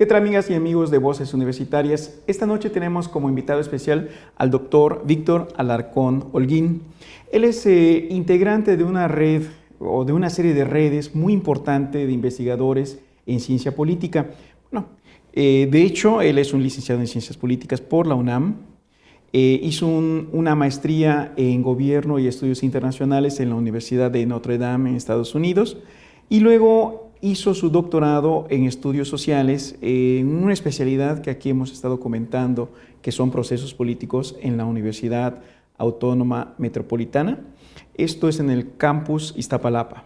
¿Qué tal, amigas y amigos de Voces Universitarias? Esta noche tenemos como invitado especial al doctor Víctor Alarcón Holguín. Él es integrante de una red o de una serie de redes muy importante de investigadores en ciencia política. Bueno, de hecho, él es un licenciado en Ciencias Políticas por la UNAM. Hizo una maestría en Gobierno y Estudios Internacionales en la Universidad de Notre Dame en Estados Unidos y luego hizo su doctorado en Estudios Sociales en una especialidad que aquí hemos estado comentando, que son procesos políticos en la Universidad Autónoma Metropolitana. Esto es en el campus Iztapalapa.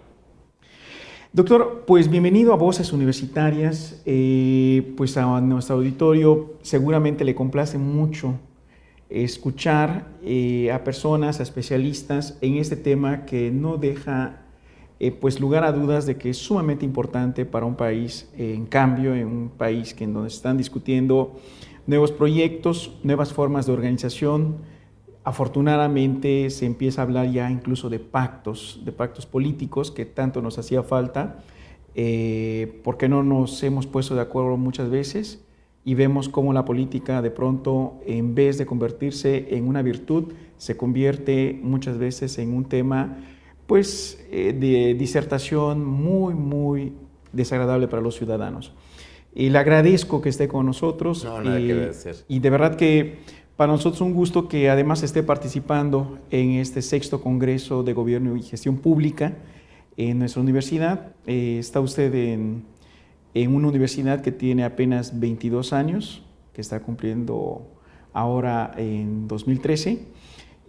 Doctor, pues bienvenido a Voces Universitarias. Pues a nuestro auditorio seguramente le complace mucho escuchar a personas, a especialistas en este tema que no deja pues lugar a dudas de que es sumamente importante para un país en cambio, en un país en donde se están discutiendo nuevos proyectos, nuevas formas de organización. Afortunadamente se empieza a hablar ya incluso de pactos políticos que tanto nos hacía falta, porque no nos hemos puesto de acuerdo muchas veces y vemos cómo la política de pronto, en vez de convertirse en una virtud, se convierte muchas veces en un tema pues de disertación muy desagradable para los ciudadanos. Y le agradezco que esté con nosotros. No, nada que agradecer. Y de verdad que para nosotros es un gusto que además esté participando en este 6º Congreso de Gobierno y Gestión Pública en nuestra universidad. Está usted en una universidad que tiene apenas 22 años, que está cumpliendo ahora en 2013,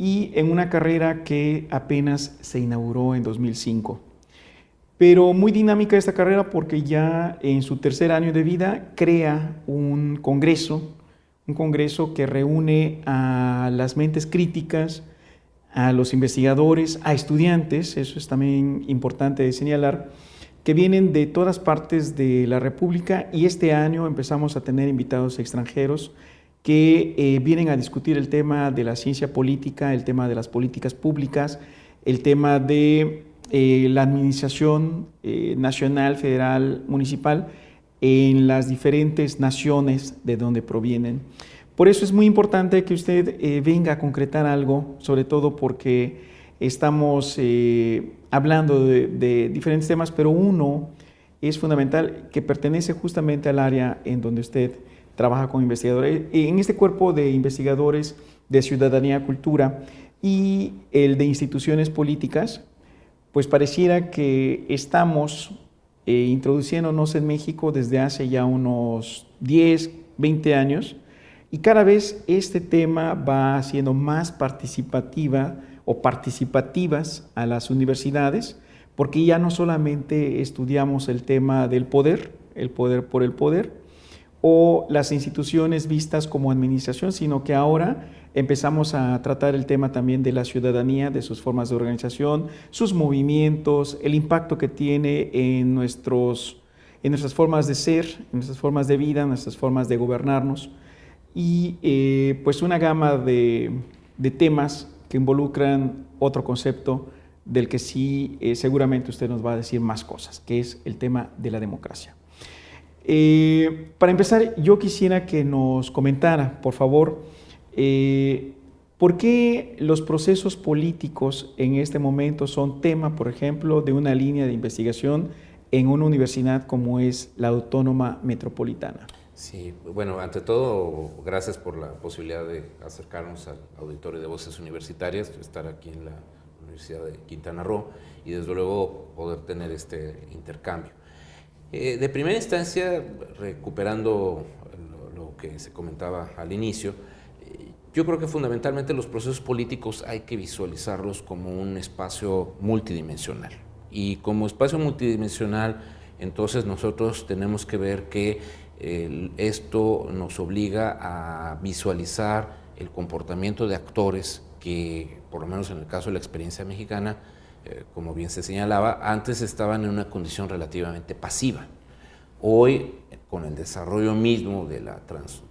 y en una carrera que apenas se inauguró en 2005. Pero muy dinámica esta carrera porque ya en su tercer año de vida crea un congreso que reúne a las mentes críticas, a los investigadores, a estudiantes, eso es también importante de señalar, que vienen de todas partes de la República, y este año empezamos a tener invitados extranjeros que vienen a discutir el tema de la ciencia política, el tema de las políticas públicas, el tema de la administración nacional, federal, municipal, en las diferentes naciones de donde provienen. Por eso es muy importante que usted venga a concretar algo, sobre todo porque estamos hablando de diferentes temas, pero uno es fundamental que pertenece justamente al área en donde usted trabaja con investigadores, en este cuerpo de investigadores de ciudadanía, cultura y el de instituciones políticas. Pues pareciera que estamos introduciéndonos en México desde hace ya unos 10, 20 años, y cada vez este tema va siendo más participativa o participativas a las universidades, porque ya no solamente estudiamos el tema del poder, el poder por el poder, o las instituciones vistas como administración, sino que ahora empezamos a tratar el tema también de la ciudadanía, de sus formas de organización, sus movimientos, el impacto que tiene en nuestras formas de ser, en nuestras formas de vida, en nuestras formas de gobernarnos, y pues una gama de temas que involucran otro concepto del que sí seguramente usted nos va a decir más cosas, que es el tema de la democracia. Para empezar, yo quisiera que nos comentara, por favor, ¿por qué los procesos políticos en este momento son tema, por ejemplo, de una línea de investigación en una universidad como es la Autónoma Metropolitana? Sí, bueno, ante todo, gracias por la posibilidad de acercarnos al auditorio de Voces Universitarias, estar aquí en la Universidad de Quintana Roo y desde luego poder tener este intercambio. De primera instancia, recuperando lo que se comentaba al inicio, yo creo que fundamentalmente los procesos políticos hay que visualizarlos como un espacio multidimensional. Y como espacio multidimensional, entonces nosotros tenemos que ver que esto nos obliga a visualizar el comportamiento de actores que, por lo menos en el caso de la experiencia mexicana, como bien se señalaba, antes estaban en una condición relativamente pasiva. Hoy, con el desarrollo mismo de la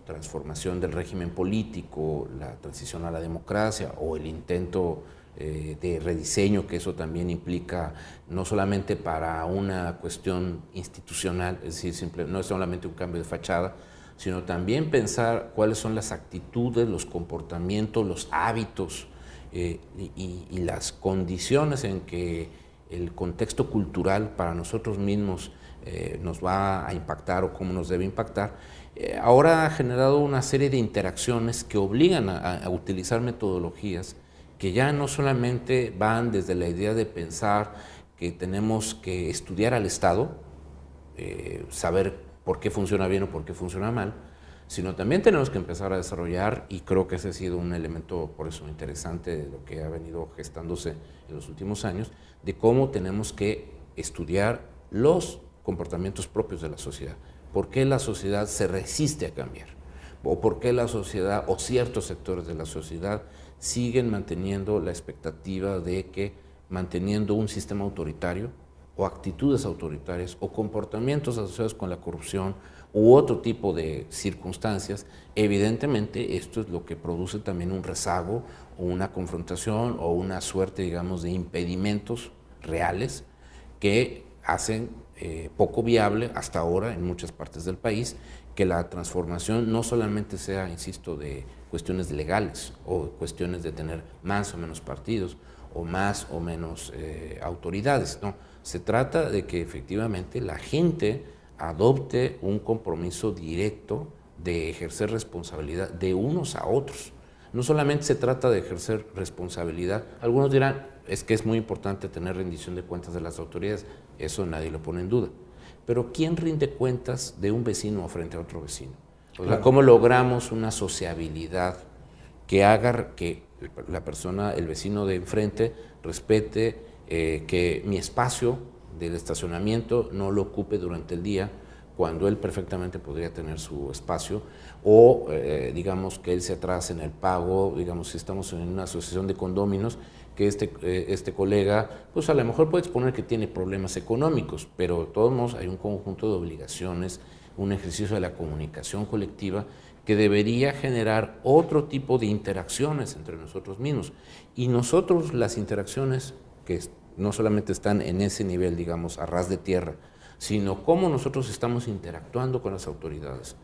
transformación del régimen político, la transición a la democracia o el intento de rediseño, que eso también implica no solamente para una cuestión institucional, es decir, no es solamente un cambio de fachada, sino también pensar cuáles son las actitudes, los comportamientos, los hábitos y las condiciones en que el contexto cultural para nosotros mismos nos va a impactar o cómo nos debe impactar. Ahora ha generado una serie de interacciones que obligan a utilizar metodologías que ya no solamente van desde la idea de pensar que tenemos que estudiar al Estado, saber por qué funciona bien o por qué funciona mal, sino también tenemos que empezar a desarrollar, y creo que ese ha sido un elemento por eso interesante de lo que ha venido gestándose en los últimos años, de cómo tenemos que estudiar los comportamientos propios de la sociedad. ¿Por qué la sociedad se resiste a cambiar? ¿O por qué la sociedad o ciertos sectores de la sociedad siguen manteniendo la expectativa de que manteniendo un sistema autoritario o actitudes autoritarias o comportamientos asociados con la corrupción u otro tipo de circunstancias, evidentemente esto es lo que produce también un rezago o una confrontación o una suerte, digamos, de impedimentos reales que hacen poco viable hasta ahora en muchas partes del país que la transformación no solamente sea, insisto, de cuestiones legales o cuestiones de tener más o menos partidos o más o menos autoridades, no. Se trata de que efectivamente la gente adopte un compromiso directo de ejercer responsabilidad de unos a otros. No solamente se trata de ejercer responsabilidad, algunos dirán, es que es muy importante tener rendición de cuentas de las autoridades, eso nadie lo pone en duda. Pero ¿quién rinde cuentas de un vecino frente a otro vecino? O sea, ¿cómo logramos una sociabilidad que haga que la persona, el vecino de enfrente, respete que mi espacio del estacionamiento no lo ocupe durante el día, cuando él perfectamente podría tener su espacio, o digamos que él se atrase en el pago, digamos si estamos en una asociación de condóminos, que este colega, pues a lo mejor puede exponer que tiene problemas económicos, pero de todos modos hay un conjunto de obligaciones, un ejercicio de la comunicación colectiva que debería generar otro tipo de interacciones entre nosotros mismos. Y nosotros las interacciones que no solamente están en ese nivel, digamos, a ras de tierra, sino cómo nosotros estamos interactuando con las autoridades.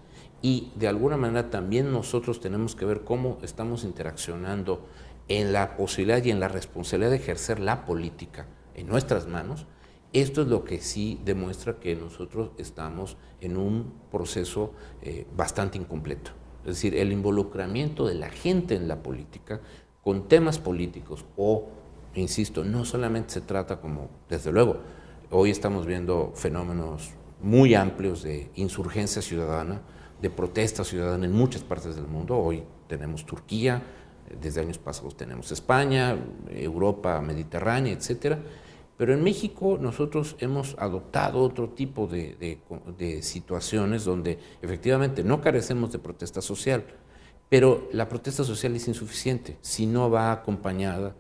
Y de alguna manera también nosotros tenemos que ver cómo estamos interaccionando en la posibilidad y en la responsabilidad de ejercer la política en nuestras manos. Esto es lo que sí demuestra que nosotros estamos en un proceso bastante incompleto. Es decir, el involucramiento de la gente en la política con temas políticos o, insisto, no solamente se trata como, desde luego, hoy estamos viendo fenómenos muy amplios de insurgencia ciudadana, de protesta ciudadana en muchas partes del mundo. Hoy tenemos Turquía, desde años pasados tenemos España, Europa mediterránea, etcétera. Pero en México nosotros hemos adoptado otro tipo de situaciones donde efectivamente no carecemos de protesta social, pero la protesta social es insuficiente si no va acompañada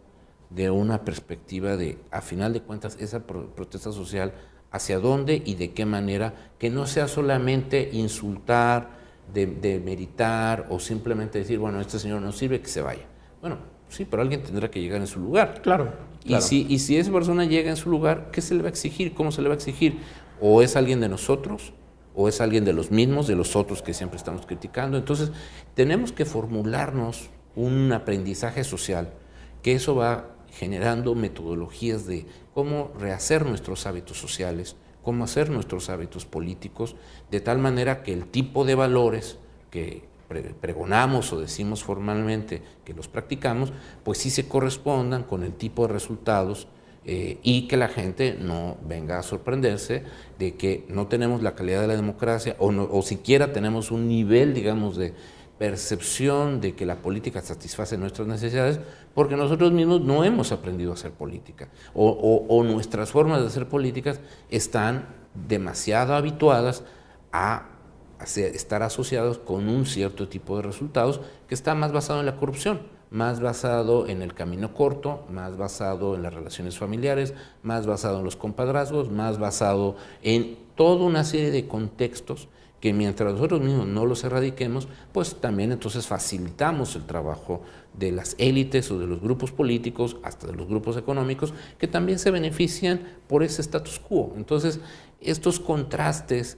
de una perspectiva de, a final de cuentas, esa protesta social, hacia dónde y de qué manera, que no sea solamente insultar, demeritar o simplemente decir, bueno, este señor no sirve, que se vaya. Bueno, sí, pero alguien tendrá que llegar en su lugar. Claro. Y si esa persona llega en su lugar, ¿qué se le va a exigir? ¿Cómo se le va a exigir? ¿O es alguien de nosotros? ¿O es alguien de los mismos, de los otros que siempre estamos criticando? Entonces, tenemos que formularnos un aprendizaje social, que eso va generando metodologías de cómo rehacer nuestros hábitos sociales, cómo hacer nuestros hábitos políticos, de tal manera que el tipo de valores que pregonamos o decimos formalmente que los practicamos, pues sí se correspondan con el tipo de resultados y que la gente no venga a sorprenderse de que no tenemos la calidad de la democracia o siquiera tenemos un nivel, digamos, de percepción de que la política satisface nuestras necesidades porque nosotros mismos no hemos aprendido a hacer política o nuestras formas de hacer políticas están demasiado habituadas a estar asociados con un cierto tipo de resultados que está más basado en la corrupción, más basado en el camino corto, más basado en las relaciones familiares, más basado en los compadrazgos, más basado en toda una serie de contextos que mientras nosotros mismos no los erradiquemos, pues también entonces facilitamos el trabajo de las élites o de los grupos políticos, hasta de los grupos económicos, que también se benefician por ese status quo. Entonces, estos contrastes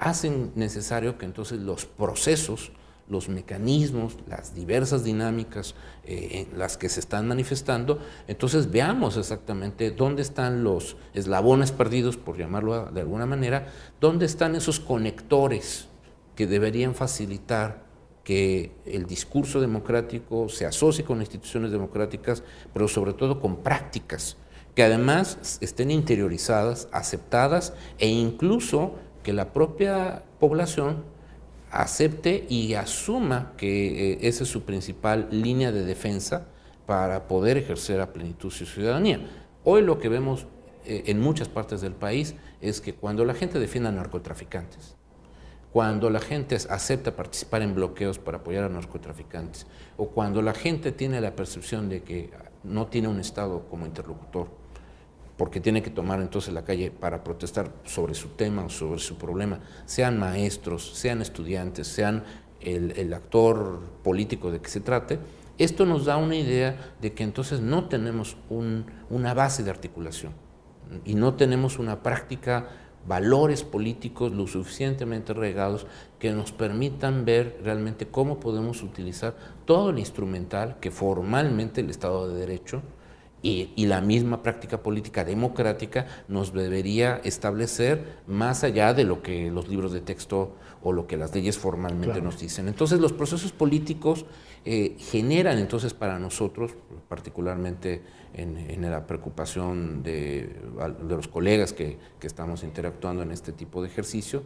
hacen necesario que entonces los procesos, los mecanismos, las diversas dinámicas en las que se están manifestando, entonces veamos exactamente dónde están los eslabones perdidos, por llamarlo de alguna manera, dónde están esos conectores que deberían facilitar que el discurso democrático se asocie con instituciones democráticas, pero sobre todo con prácticas que además estén interiorizadas, aceptadas e incluso que la propia población acepte y asuma que esa es su principal línea de defensa para poder ejercer a plenitud su ciudadanía. Hoy lo que vemos en muchas partes del país es que cuando la gente defiende a narcotraficantes, cuando la gente acepta participar en bloqueos para apoyar a narcotraficantes, o cuando la gente tiene la percepción de que no tiene un Estado como interlocutor, porque tiene que tomar entonces la calle para protestar sobre su tema o sobre su problema, sean maestros, sean estudiantes, sean el actor político de que se trate, esto nos da una idea de que entonces no tenemos una base de articulación y no tenemos una práctica, valores políticos lo suficientemente regados que nos permitan ver realmente cómo podemos utilizar todo el instrumental que formalmente el Estado de Derecho y la misma práctica política democrática nos debería establecer más allá de lo que los libros de texto o lo que las leyes formalmente nos dicen. Entonces los procesos políticos generan entonces para nosotros, particularmente en la preocupación de los colegas que estamos interactuando en este tipo de ejercicio,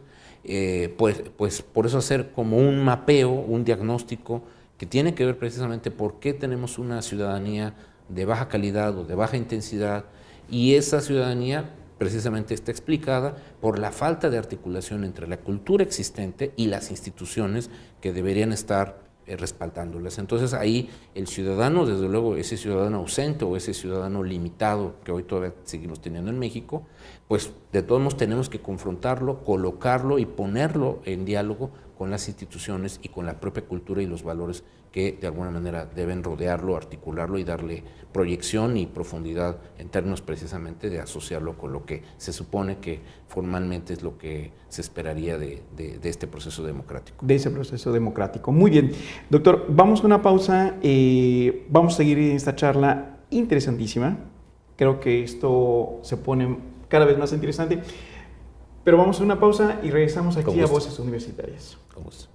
pues por eso hacer como un mapeo, un diagnóstico que tiene que ver precisamente por qué tenemos una ciudadanía de baja calidad o de baja intensidad, y esa ciudadanía precisamente está explicada por la falta de articulación entre la cultura existente y las instituciones que deberían estar respaldándolas. Entonces ahí el ciudadano, desde luego ese ciudadano ausente o ese ciudadano limitado que hoy todavía seguimos teniendo en México, pues de todos modos tenemos que confrontarlo, colocarlo y ponerlo en diálogo con las instituciones y con la propia cultura y los valores que de alguna manera deben rodearlo, articularlo y darle proyección y profundidad en términos precisamente de asociarlo con lo que se supone que formalmente es lo que se esperaría de este proceso democrático. De ese proceso democrático. Muy bien. Doctor, vamos a una pausa. Vamos a seguir en esta charla interesantísima. Creo que esto se pone cada vez más interesante. Pero vamos a una pausa y regresamos aquí a Voces Universitarias. Con gusto.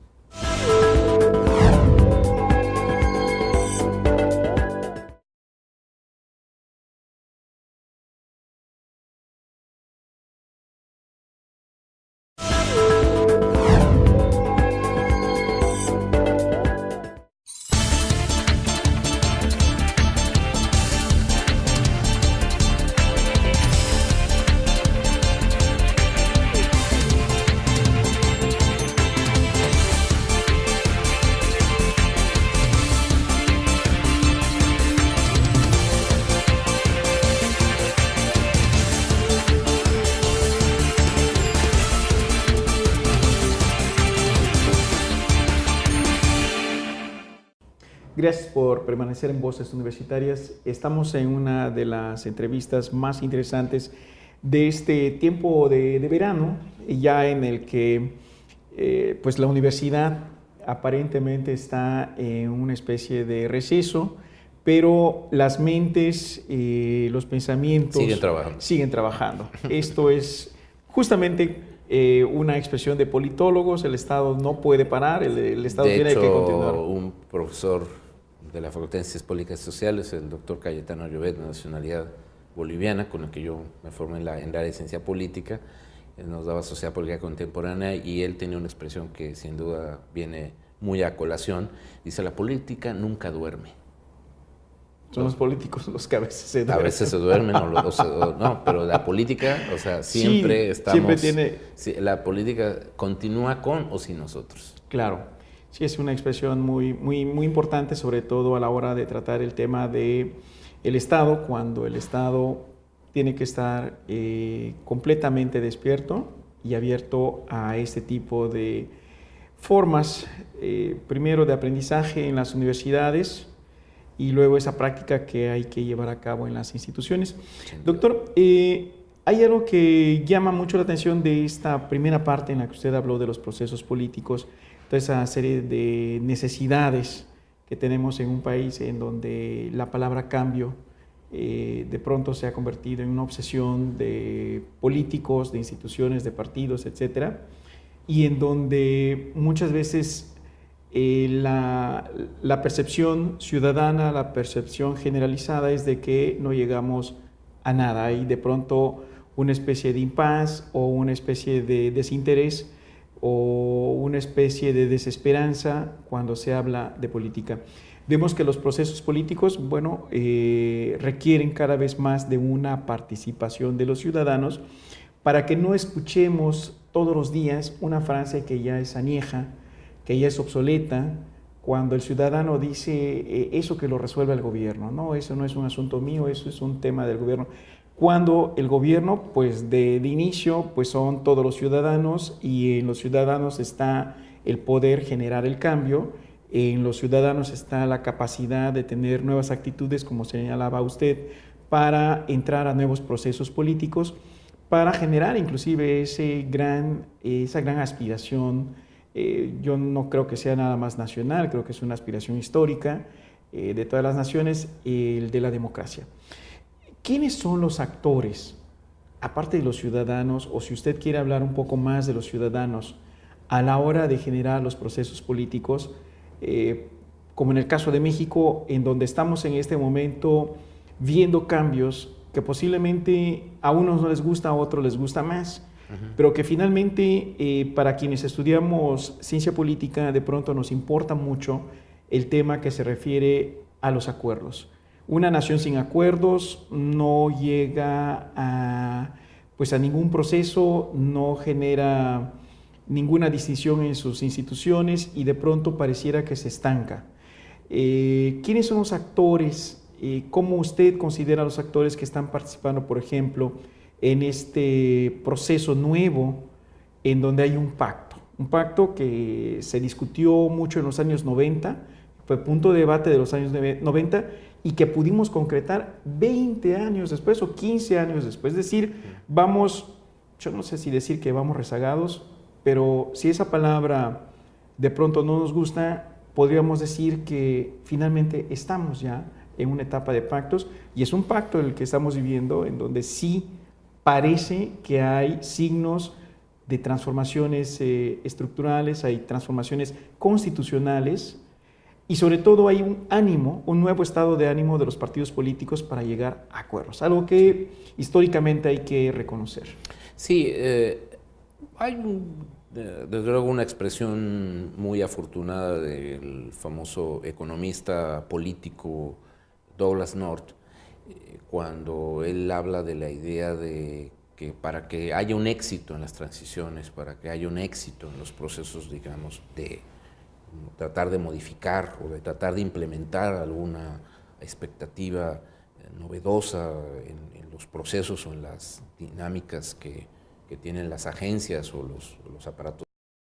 Gracias por permanecer en Voces Universitarias. Estamos en una de las entrevistas más interesantes de este tiempo de verano, ya en el que pues la universidad aparentemente está en una especie de receso, pero las mentes, los pensamientos siguen trabajando. Esto es justamente una expresión de politólogos. El Estado no puede parar, el Estado tiene que continuar. Un profesor de la Facultad de Ciencias Políticas y Sociales, el doctor Cayetano Llobet, de nacionalidad boliviana, con el que yo me formé en la área de ciencia política, él nos daba sociedad política contemporánea, y él tenía una expresión que sin duda viene muy a colación. Dice: la política nunca duerme. Son los políticos los que a veces se duermen. A veces se duermen, no, pero la política, o sea, siempre estamos... La política continúa con o sin nosotros. Claro. Sí, es una expresión muy importante, sobre todo a la hora de tratar el tema del Estado, cuando el Estado tiene que estar completamente despierto y abierto a este tipo de formas, primero de aprendizaje en las universidades y luego esa práctica que hay que llevar a cabo en las instituciones. Doctor, hay algo que llama mucho la atención de esta primera parte en la que usted habló de los procesos políticos, toda esa serie de necesidades que tenemos en un país en donde la palabra cambio de pronto se ha convertido en una obsesión de políticos, de instituciones, de partidos, etcétera, y en donde muchas veces la percepción ciudadana, la percepción generalizada es de que no llegamos a nada. Hay de pronto una especie de impas o una especie de desinterés o una especie de desesperanza cuando se habla de política. Vemos que los procesos políticos, bueno, requieren cada vez más de una participación de los ciudadanos para que no escuchemos todos los días una frase que ya es añeja, que ya es obsoleta, cuando el ciudadano dice eso que lo resuelve el gobierno. No, eso no es un asunto mío, eso es un tema del gobierno. Cuando el gobierno, pues de inicio, pues son todos los ciudadanos y en los ciudadanos está el poder generar el cambio, en los ciudadanos está la capacidad de tener nuevas actitudes, como señalaba usted, para entrar a nuevos procesos políticos, para generar inclusive esa gran aspiración. Yo no creo que sea nada más nacional, creo que es una aspiración histórica de todas las naciones, el de la democracia. ¿Quiénes son los actores, aparte de los ciudadanos, o si usted quiere hablar un poco más de los ciudadanos, a la hora de generar los procesos políticos, como en el caso de México, en donde estamos en este momento viendo cambios que posiblemente a unos no les gusta, a otros les gusta más, pero que finalmente para quienes estudiamos ciencia política de pronto nos importa mucho el tema que se refiere a los acuerdos. Una nación sin acuerdos no llega a ningún proceso, no genera ninguna distinción en sus instituciones y de pronto pareciera que se estanca. ¿Quiénes son los actores? ¿Cómo usted considera los actores que están participando, por ejemplo, en este proceso nuevo en donde hay un pacto que se discutió mucho en los años 90, fue punto de debate de los años 90 y que pudimos concretar 20 años después o 15 años después? Es decir, yo no sé si decir que vamos rezagados, pero si esa palabra de pronto no nos gusta, podríamos decir que finalmente estamos ya en una etapa de pactos y es un pacto el que estamos viviendo en donde sí parece que hay signos de transformaciones estructurales, hay transformaciones constitucionales y sobre todo hay un nuevo estado de ánimo de los partidos políticos para llegar a acuerdos, algo que históricamente hay que reconocer. Sí, hay desde luego una expresión muy afortunada del famoso economista político Douglass North, cuando él habla de la idea de que para que haya un éxito en las transiciones, para que haya un éxito en los procesos, digamos, de tratar de modificar o de tratar de implementar alguna expectativa novedosa en los procesos o en las dinámicas que tienen las agencias o los aparatos